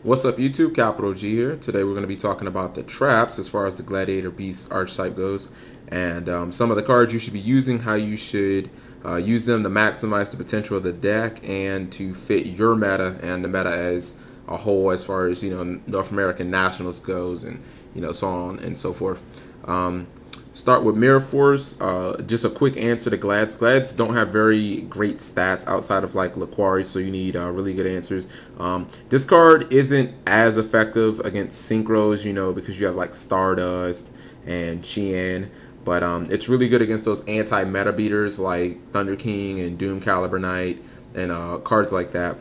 What's up YouTube, Capital G here. Today we're going to be talking about the traps as far as the Gladiator Beast archetype goes, and some of the cards you should be using, how you should use them to maximize the potential of the deck and to fit your meta and the meta as a whole as far as, North American Nationals goes, and so on and so forth. Start with Mirror Force. Just a quick answer to Glads. Glads don't have very great stats outside of like Laquari, so you need really good answers. This card isn't as effective against synchros, because you have like Stardust and Chien, but it's really good against those anti-meta beaters like Thunder King and Doom Caliber Knight and cards like that.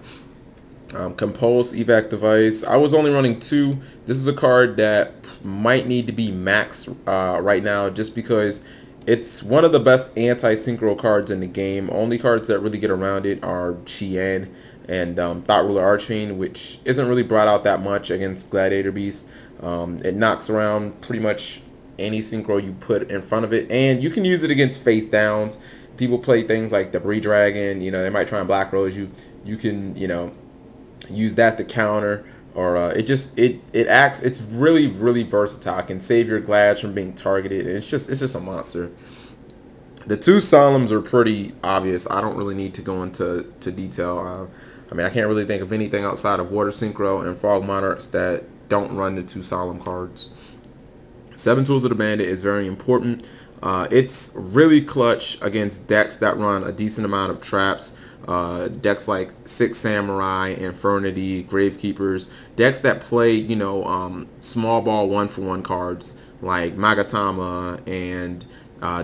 Compulse Evac Device. I was only running 2. This is a card that might need to be maxed right now just because it's one of the best anti-synchro cards in the game. Only cards that really get around it are Chien and Thought Ruler Archfiend, which isn't really brought out that much against Gladiator Beast. It knocks around pretty much any synchro you put in front of it, and you can use it against face downs. People play things like Debris Dragon, they might try and Black Rose you. You can, use that to counter, or it's really versatile. It can save your Glads from being targeted, and it's just a monster. The 2 Solemns are pretty obvious. I don't really need to go into detail. I can't really think of anything outside of Water Synchro and Fog Monarchs that don't run the 2 Solemn cards. 7 Tools of the Bandit is very important. It's really clutch against decks that run a decent amount of traps. Decks like Six Samurai, Infernity, Gravekeepers, decks that play, small ball 1-for-1 cards like Magatama and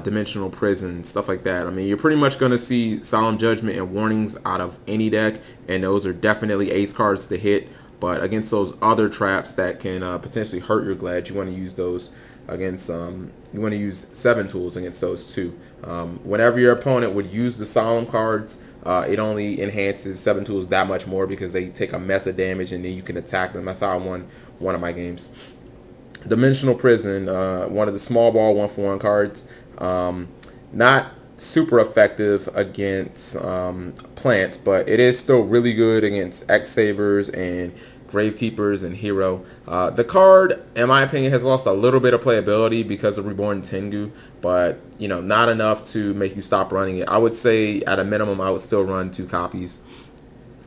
Dimensional Prison, stuff like that. You're pretty much going to see Solemn Judgment and Warnings out of any deck, and those are definitely ace cards to hit. But against those other traps that can potentially hurt your Glad, you want to use those against, you want to use 7 Tools against those 2. Whenever your opponent would use the Solemn cards, it only enhances 7 Tools that much more because they take a mess of damage and then you can attack them. That's how I won one of my games. Dimensional Prison, one of the small ball 1-for-1 cards. Not super effective against plants, but it is still really good against X-Sabers and Gravekeepers and Hero. The card, in my opinion, has lost a little bit of playability because of Reborn Tengu, but not enough to make you stop running it. I would say at a minimum I would still run 2 copies.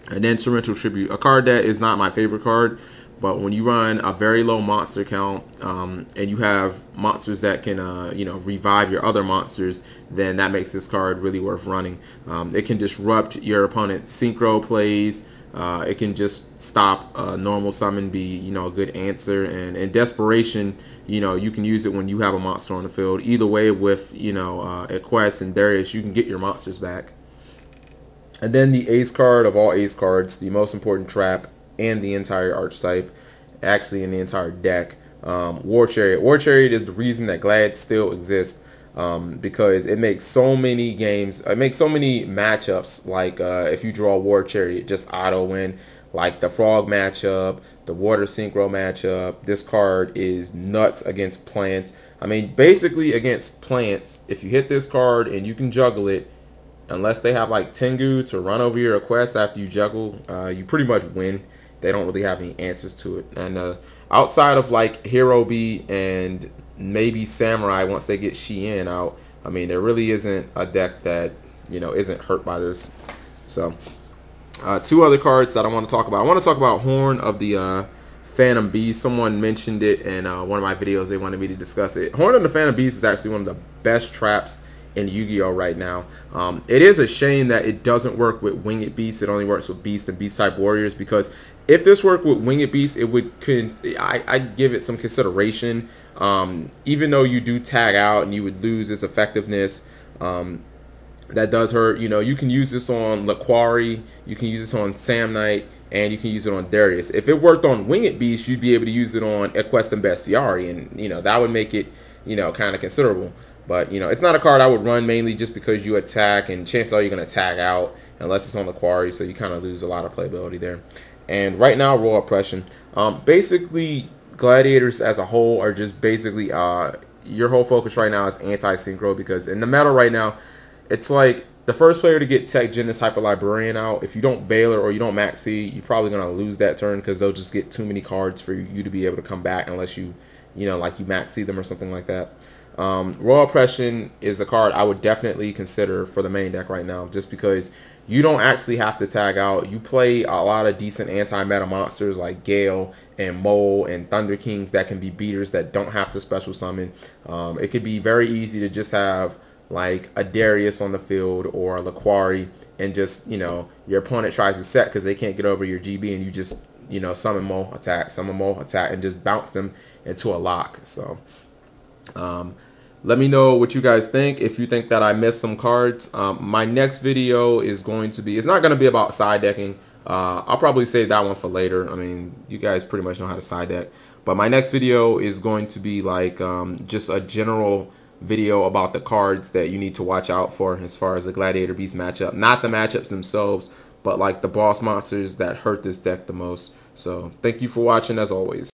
And then Torrential Tribute, a card that is not my favorite card, but when you run a very low monster count and you have monsters that can revive your other monsters, then that makes this card really worth running. It can disrupt your opponent's synchro plays. It can just stop a normal summon, be a good answer, and in desperation, you can use it when you have a monster on the field. Either way, with Equest and Darius, you can get your monsters back. And then the ace card of all ace cards, the most important trap in the entire archetype, actually in the entire deck, War Chariot. War Chariot is the reason that Glad still exists. Because it makes so many games, it makes so many matchups, like if you draw War Chariot, just auto win, like the Frog matchup, the Water Synchro matchup. This card is nuts against plants. Basically against plants, if you hit this card and you can juggle it, unless they have like Tengu to run over your request after you juggle, you pretty much win. They don't really have any answers to it. And outside of like Hero B and maybe Samurai, once they get Chien out, there really isn't a deck that isn't hurt by this. So 2 other cards that I want to talk about. I want to talk about Horn of the Phantom Beast. Someone mentioned it in one of my videos. They wanted me to discuss it. Horn of the Phantom Beast is actually one of the best traps in Yu-Gi-Oh right now. It is a shame that it doesn't work with Winged Beasts. It only works with Beast and Beast type warriors, because if this worked with Winged Beasts, it would I'd give it some consideration. Even though you do tag out and you would lose its effectiveness, that does hurt. You can use this on Laquari, you can use this on Sam Knight, and you can use it on Darius. If it worked on Winged Beast, you'd be able to use it on Equest and Bestiari, and that would make it kind of considerable. But it's not a card I would run mainly just because you attack, and chances are you're going to tag out unless it's on Laquari, so you kind of lose a lot of playability there. And right now, Royal Oppression. Basically, Gladiators as a whole are just basically your whole focus right now is anti-synchro, because in the meta right now, it's like the first player to get Tech Genis Hyper Librarian out, if you don't Veiler or you don't Max C, you're probably going to lose that turn because they'll just get too many cards for you to be able to come back unless you, like you Max C them or something like that. Royal Oppression is a card I would definitely consider for the main deck right now, just because you don't actually have to tag out. You play a lot of decent anti-meta monsters like Gale and Mole and Thunder Kings that can be beaters that don't have to special summon. It could be very easy to just have like a Darius on the field or a Laquari, and just, your opponent tries to set because they can't get over your GB, and you just, summon Mo, attack, and just bounce them into a lock. So let me know what you guys think. If you think that I missed some cards, my next video is going to be, it's not going to be about side decking. I'll probably save that one for later. I mean, you guys pretty much know how to side deck. But my next video is going to be like just a general video about the cards that you need to watch out for as far as the Gladiator Beast matchup. Not the matchups themselves, but like the boss monsters that hurt this deck the most. So thank you for watching as always.